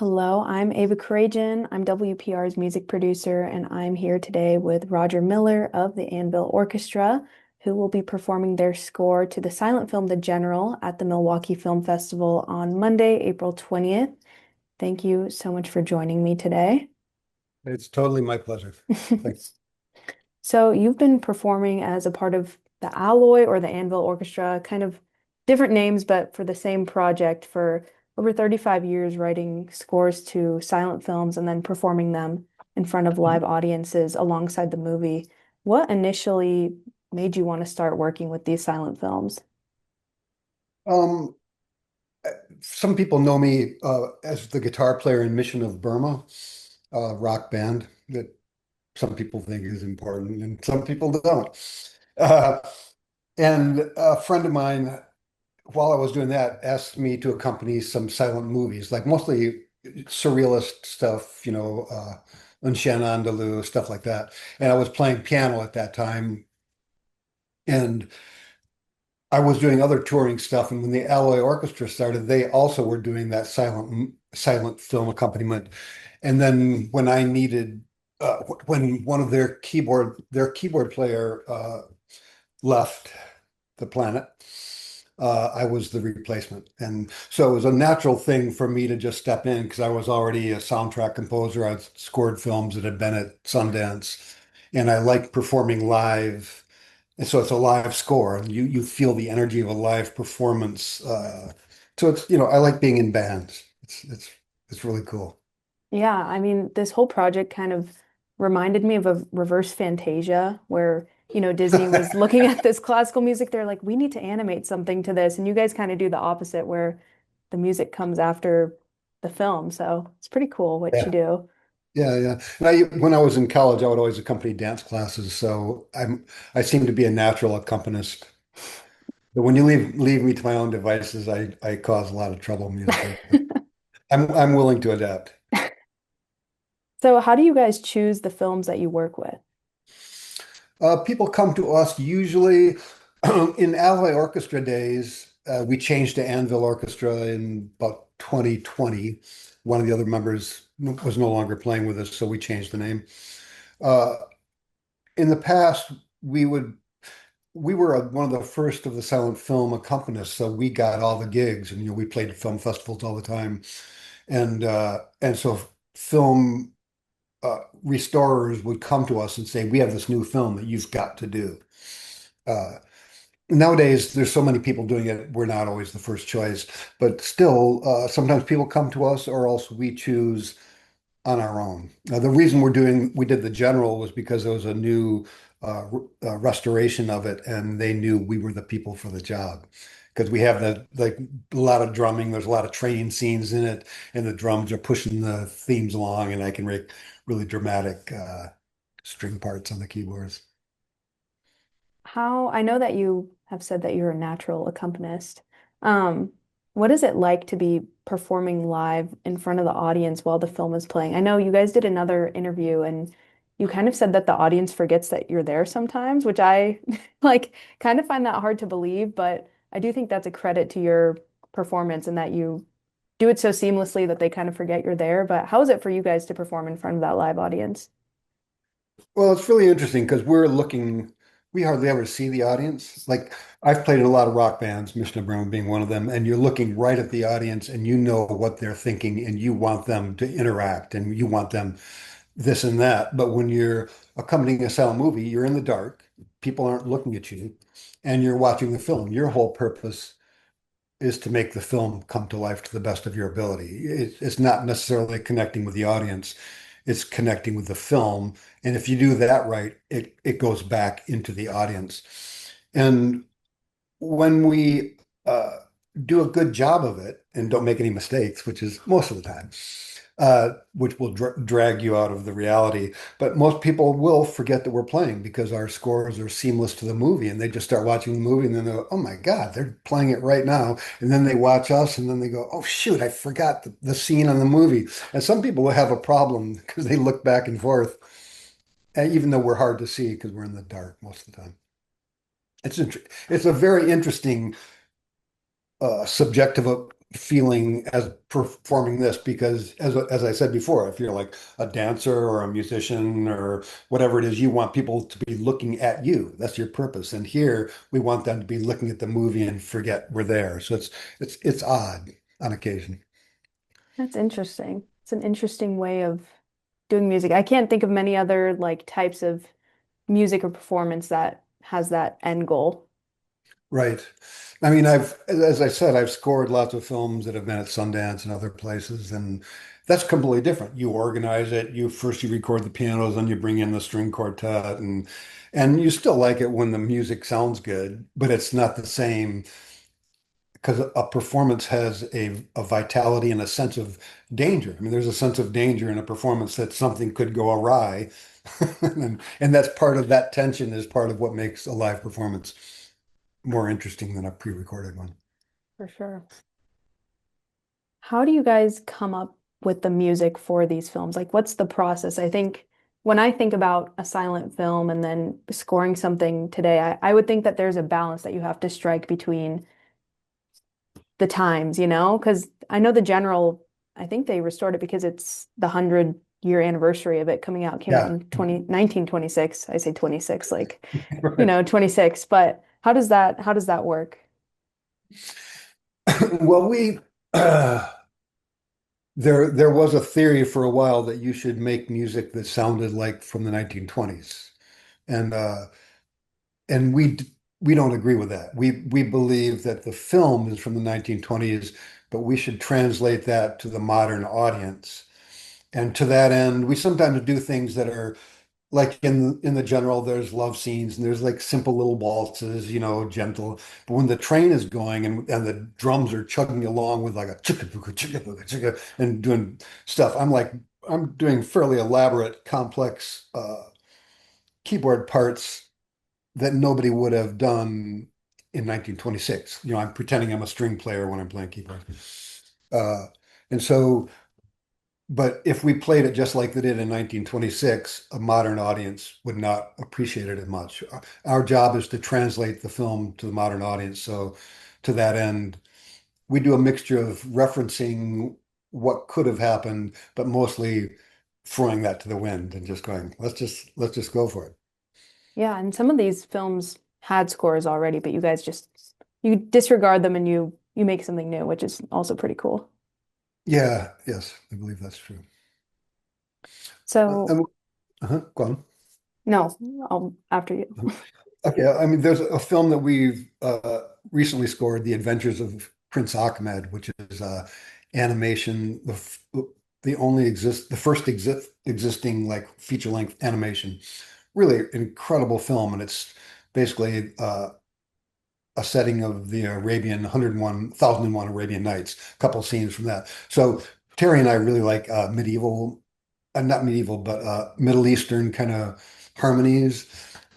Hello, I'm Ava Kuredjian. I'm WPR's music producer, and I'm here today with Roger Miller of the Anvil Orchestra, who will be performing their score to the silent film The General at the Milwaukee Film Festival on Monday, April 20th. Thank you so much for joining me today. It's totally my pleasure. Thanks. So, you've been performing as a part of the Alloy or the Anvil Orchestra, kind of different names, but for the same project for over 35 years, writing scores to silent films and then performing them in front of live audiences alongside the movie. What initially made you want to start working with these silent films? Um, some people know me as the guitar player in Mission of Burma, a rock band that some people think is important and some people don't. Uh, and a friend of mine, while I was doing that, asked me to accompany some silent movies, like mostly surrealist stuff, Un Chien Andalou, stuff like that. And I was playing piano at that time. And I was doing other touring stuff, and when the Alloy Orchestra started, they also were doing that silent film accompaniment. And then when I needed, when one of their keyboard player left the planet, I was the replacement, and so it was a natural thing for me to just step in because I was already a soundtrack composer. I'd scored films that had been at Sundance, and I like performing live. And so it's a live score, and you feel the energy of a live performance. So I like being in bands. It's really cool. Yeah, I mean, this whole project kind of reminded me of a reverse Fantasia where, Disney was looking at this classical music. They're like, we need to animate something to this. And you guys kind of do the opposite where the music comes after the film. So it's pretty cool what you Yeah, do. yeah, yeah. And when I was in college, I would always accompany dance classes, so I seem to be a natural accompanist. But when you leave me to my own devices, I cause a lot of trouble musically. I'm willing to adapt. So how do you guys choose the films that you work with? People come to us usually in Alloy Orchestra days. We changed to Anvil Orchestra in about 2020. One of the other members was no longer playing with us, so we changed the name. Uh, in the past, we were one of the first of the silent film accompanists, so we got all the gigs, and we played at film festivals all the time, and so film restorers would come to us and say, "We have this new film that you've got to do." Uh, Nowadays, there's so many people doing it, we're not always the first choice, but still, sometimes people come to us, or else we choose on our own. Now, the reason we did the general was because there was a new restoration of it, and they knew we were the people for the job. Because we have like a lot of drumming, there's a lot of training scenes in it, and the drums are pushing the themes along, and I can make really dramatic string parts on the keyboards. How, I know that you have said that you're a natural accompanist. Um, what is it like to be performing live in front of the audience while the film is playing? I know you guys did another interview and you kind of said that the audience forgets that you're there sometimes, which I like kind of find that hard to believe, but I do think that's a credit to your performance and that you do it so seamlessly that they kind of forget you're there. But how is it for you guys to perform in front of that live audience? Well, it's really interesting because we hardly ever see the audience. Like I've played in a lot of rock bands, Mission of Brown being one of them, and you're looking right at the audience and you know what they're thinking and you want them to interact and you want them this and that. But when you're accompanying a silent movie, you're in the dark, people aren't looking at you, and you're watching the film. Your whole purpose is to make the film come to life to the best of your ability. It's not necessarily connecting with the audience, it's connecting with the film. And if you do that right, it goes back into the audience. And when we do a good job of it and don't make any mistakes, which is most of the time, which will drag you out of the reality. But most people will forget that we're playing because our scores are seamless to the movie, and they just start watching the movie and then they go, "Oh my God, they're playing it right now." And then they watch us and then they go, "Oh shoot, I forgot the scene on the movie." And some people will have a problem because they look back and forth, even though we're hard to see because we're in the dark most of the time. It's a very interesting subjective feeling as performing this because as I said before, if you're like a dancer or a musician or whatever it is, you want people to be looking at you. That's your purpose. And here we want them to be looking at the movie and forget we're there. So it's odd on occasion. That's interesting. It's an interesting way of doing music. I can't think of many other like types of music or performance that has that end goal. Right. I mean, as I said, I've scored lots of films that have been at Sundance and other places, and that's completely different. You organize it, you record the pianos, then you bring in the string quartet, and you still like it when the music sounds good, but it's not the same because a performance has a vitality and a sense of danger. I mean, there's a sense of danger in a performance that something could go awry, and that's part of that tension is part of what makes a live performance more interesting than a pre-recorded one. For sure. How do you guys come up with the music for these films? Like, what's the process? I think when I think about a silent film and then scoring something today, I would think that there's a balance that you have to strike between the times, you know? Because I know the general, I think they restored it because it's the 100-year anniversary of it coming out, came out Yeah. in 1926. I say 26, like, Right. 26. But how does that work? Well, we there was a theory for a while that you should make music that sounded like from the 1920s. And we don't agree with that. We believe that the film is from the 1920s, but we should translate that to the modern audience. And to that end, we sometimes do things that are like in the general, there's love scenes and there's like simple little waltzes, gentle. But when the train is going and the drums are chugging along with like a chicka booka chicka booka chicka and doing stuff, I'm doing fairly elaborate, complex keyboard parts that nobody would have done in 1926. I'm pretending I'm a string player when I'm playing keyboard. Uh, and so but if we played it just like they did in 1926, a modern audience would not appreciate it as much. Our job is to translate the film to the modern audience. So to that end, we do a mixture of referencing what could have happened, but mostly throwing that to the wind and just going, let's just go for it. Yeah, and some of these films had scores already, but you guys just you disregard them and you make something new, which is also pretty cool. Yeah, yes, I believe that's true. So, And, go on. no, I'll after you. Okay, I mean, there's a film that we've recently scored, The Adventures of Prince Ahmed, which is animation, the first existing like feature-length animation. Really incredible film, and it's basically a setting of the Arabian 1001 Arabian Nights, a couple scenes from that. So Terry and I really like medieval not medieval, but Middle Eastern kind of harmonies.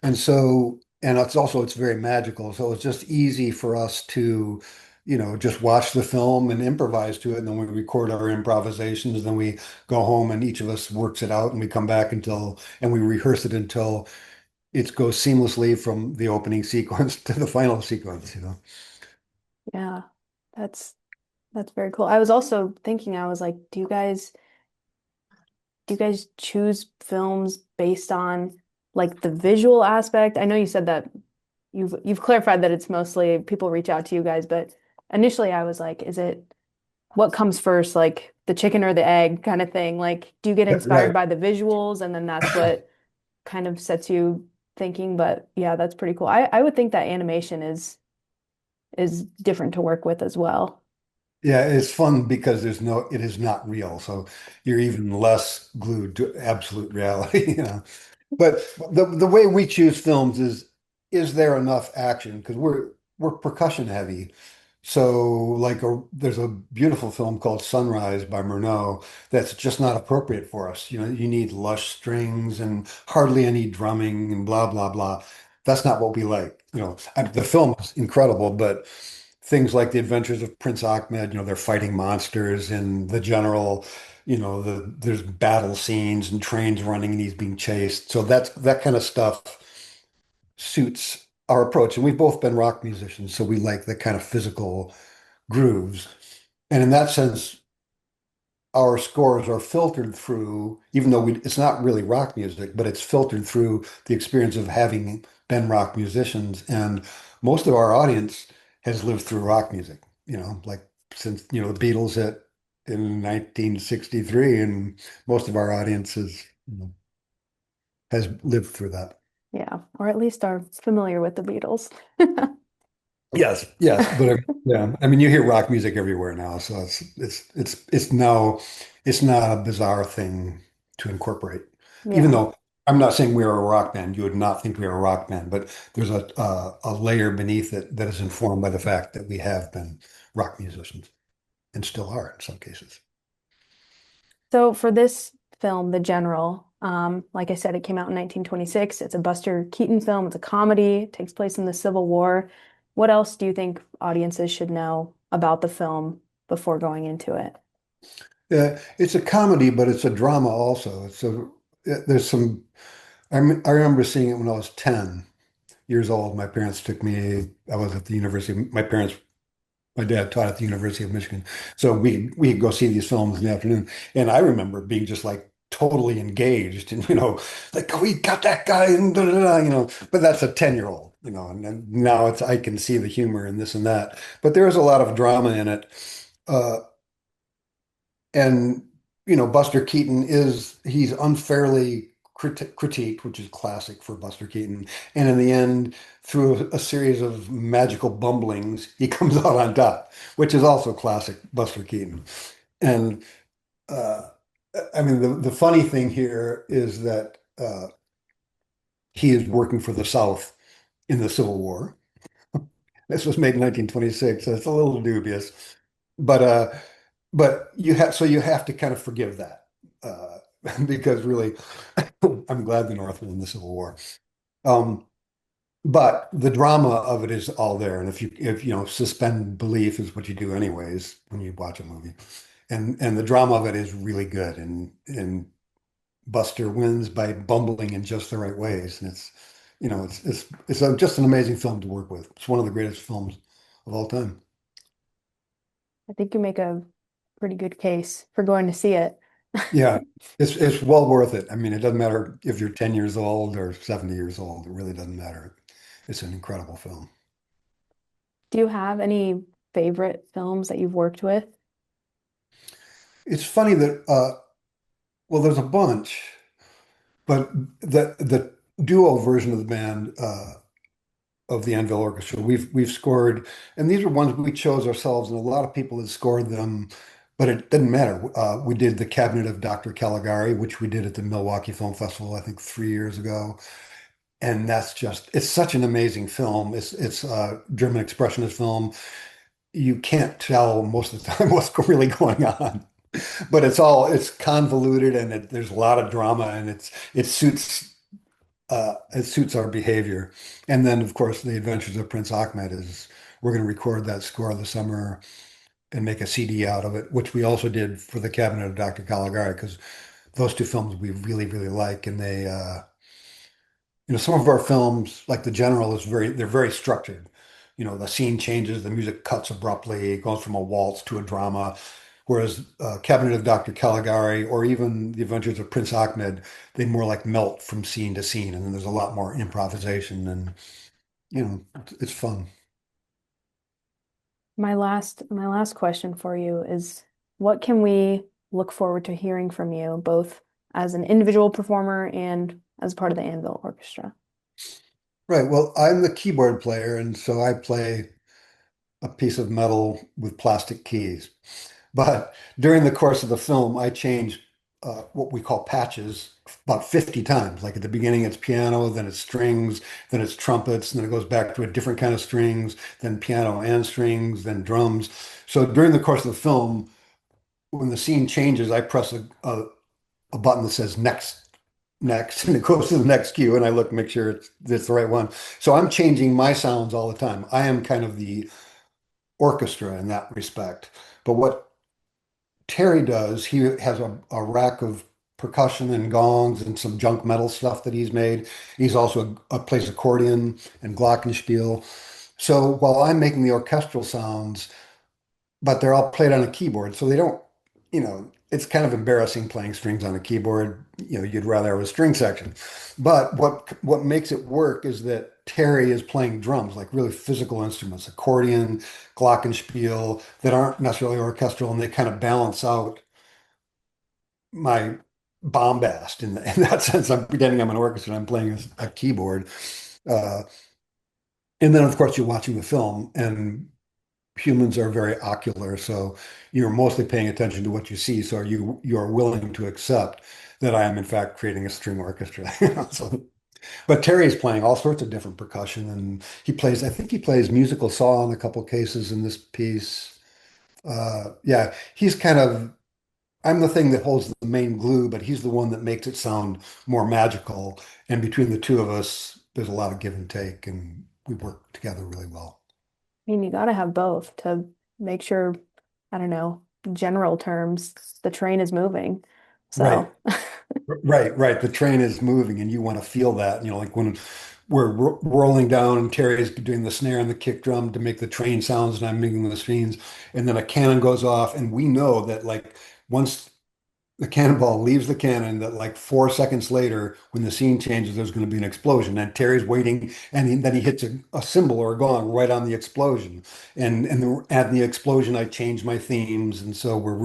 And it's very magical. So it's just easy for us to, just watch the film and improvise to it. And then we record our improvisations. Then we go home and each of us works it out and we come back and we rehearse it until it goes seamlessly from the opening sequence to the final sequence. Yeah, that's that's very cool. I was also thinking, I was like, do you guys choose films based on like the visual aspect? I know you said that you've clarified that it's mostly people reach out to you guys, but initially I was like, is it what comes first, like the chicken or the egg kind of thing? Like, do you get Yeah, inspired right. by the visuals and then that's what kind of sets you thinking? But yeah, that's pretty cool. I would think that animation is different to work with as well. Yeah, it's fun because it is not real. So you're even less glued to absolute reality. But the way we choose films is there enough action? Because we're percussion heavy. So there's a beautiful film called Sunrise by Murnau that's just not appropriate for us. You need lush strings and hardly any drumming and blah blah blah. That's not what we like. The film is incredible, but things like The Adventures of Prince Ahmed, they're fighting monsters and the general, there's battle scenes and trains running and he's being chased. So that kind of stuff suits our approach. And we've both been rock musicians, so we like the kind of physical grooves. And in that sense, our scores are filtered through, even though it's not really rock music, but it's filtered through the experience of having been rock musicians. And most of our audience has lived through rock music, like since, the Beatles hit in 1963, and most of our audience has lived through that. Yeah, or at least are familiar with the Beatles. Yes, yes, but yeah, I mean, you hear rock music everywhere now, so it's not a bizarre thing to incorporate. Even Yeah. though I'm not saying we are a rock band, you would not think we are a rock band, but there's a layer beneath it that is informed by the fact that we have been rock musicians and still are in some cases. So for this film, The General, like I said, it came out in 1926. It's a Buster Keaton film. It's a comedy. It takes place in the Civil War. What else do you think audiences should know about the film before going into it? Yeah, it's a comedy, but it's a drama also. There's some. I remember seeing it when I was 10 years old. My parents took me. I was at the university. My dad taught at the University of Michigan, so we go see these films in the afternoon. And I remember being just like totally engaged, and like, "Oh, we got that guy," and da, da, da, But that's a 10-year-old, and then now I can see the humor and this and that. But there is a lot of drama in it. Uh, and Buster Keaton he's unfairly critiqued, which is classic for Buster Keaton. And in the end, through a series of magical bumblings, he comes out on top, which is also classic Buster Keaton. And uh, I mean, the funny thing here is that he is working for the South in the Civil War. This was made in 1926, so it's a little dubious. But you have to kind of forgive that, because really, I'm glad the North won the Civil War. Um, but the drama of it is all there, and if suspend belief is what you do anyways when you watch a movie, and the drama of it is really good, and Buster wins by bumbling in just the right ways, and just an amazing film to work with. It's one of the greatest films of all time. I think you make a pretty good case for going to see it. Yeah, it's well worth it. I mean, it doesn't matter if you're 10 years old or 70 years old. It really doesn't matter. It's an incredible film. Do you have any favorite films that you've worked with? It's funny that well, there's a bunch, but the duo version of the band of the Anvil Orchestra, we've scored, and these are ones we chose ourselves, and a lot of people had scored them, but it didn't matter. We did the Cabinet of Dr. Caligari, which we did at the Milwaukee Film Festival, I think 3 years ago. And it's such an amazing film. It's a German expressionist film. You can't tell most of the time what's really going on, but it's convoluted, and there's a lot of drama, and it suits our behavior. And then of course The Adventures of Prince Ahmed is we're going to record that score this summer and make a CD out of it, which we also did for the Cabinet of Dr. Caligari, because those two films we really, really like, and some of our films, like The General, they're very structured. The scene changes, the music cuts abruptly, it goes from a waltz to a drama. Whereas Cabinet of Dr. Caligari or even The Adventures of Prince Ahmed, they more like melt from scene to scene, and then there's a lot more improvisation, and it's fun. My last question for you is what can we look forward to hearing from you, both as an individual performer and as part of the Anvil Orchestra? Right. Well, I'm the keyboard player, and so I play a piece of metal with plastic keys. But during the course of the film, I changed what we call patches about 50 times. Like at the beginning, it's piano, then it's strings, then it's trumpets, and then it goes back to a different kind of strings, then piano and strings, then drums. So during the course of the film, when the scene changes, I press a button that says next, next, and it goes to the next cue, and I look, make sure it's the right one. So I'm changing my sounds all the time. I am kind of the orchestra in that respect. But what Terry does, he has a rack of percussion and gongs and some junk metal stuff that he's made. He's also plays accordion and glockenspiel. So while I'm making the orchestral sounds, but they're all played on a keyboard, so they don't, it's kind of embarrassing playing strings on a keyboard. You'd rather have a string section. But what makes it work is that Terry is playing drums, like really physical instruments, accordion, glockenspiel, that aren't necessarily orchestral, and they kind of balance out my bombast in that sense. I'm pretending I'm an orchestra and I'm playing a keyboard. Uh, and then, of course, you're watching the film, and humans are very ocular, so you're mostly paying attention to what you see. So you're willing to accept that I am in fact creating a string orchestra. So, but Terry's playing all sorts of different percussion, and I think he plays musical saw in a couple cases in this piece. Yeah, he's kind of, I'm the thing that holds the main glue, but he's the one that makes it sound more magical. And between the two of us, there's a lot of give and take, and we work together really well. I mean, you got to have both to make sure, I don't know, general terms, the train is moving. Right. So, Right. The train is moving and you want to feel that, like when we're rolling down and Terry's doing the snare and the kick drum to make the train sounds and I'm making the scenes, and then a cannon goes off and we know that like once the cannonball leaves the cannon that like 4 seconds later when the scene changes there's going to be an explosion and Terry's waiting and then he hits a cymbal or a gong right on the explosion, and at the explosion I change my themes, and so we're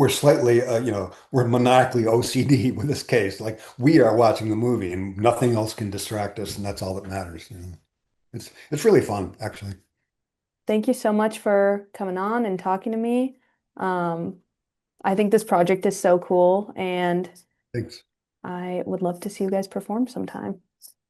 slightly, we're maniacally OCD with this case. Like we are watching the movie and nothing else can distract us, and that's all that matters. It's really fun, actually. thank you so much for coming on and talking to me. Um, I think this project is so cool, and Thanks. I would love to see you guys perform sometime.